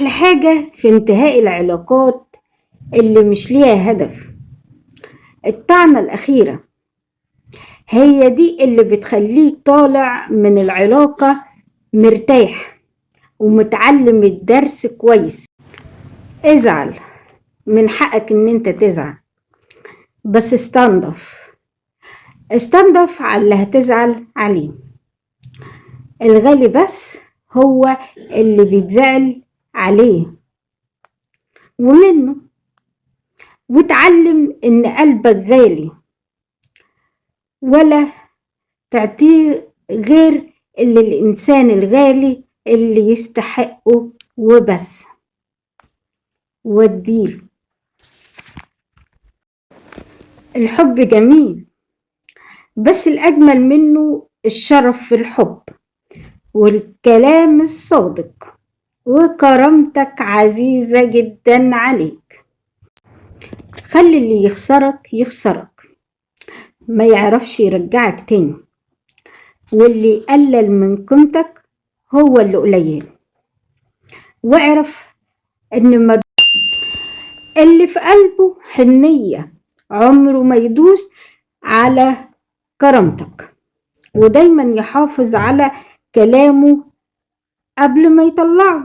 أحلى حاجة في انتهاء العلاقات اللي مش ليها هدف، الطعنة الأخيرة هي دي اللي بتخليك طالع من العلاقة مرتاح ومتعلم الدرس كويس. ازعل، من حقك ان انت تزعل، بس استنضف على اللي هتزعل عليه. الغالي بس هو اللي بيتزعل عليه ومنه، وتعلم ان قلبك غالي ولا تعطيه غير اللي الانسان الغالي اللي يستحقه وبس، وديله. الحب جميل، بس الأجمل منه الشرف في الحب والكلام الصادق، وكرامتك عزيزة جدا عليك. خلي اللي يخسرك ما يعرفش يرجعك تاني، واللي يقلل من قيمتك هو اللي قليل. واعرف ان اللي في قلبه حنية عمره ما يدوس على كرامتك، ودايما يحافظ على كلامه قبل ما يطلعه.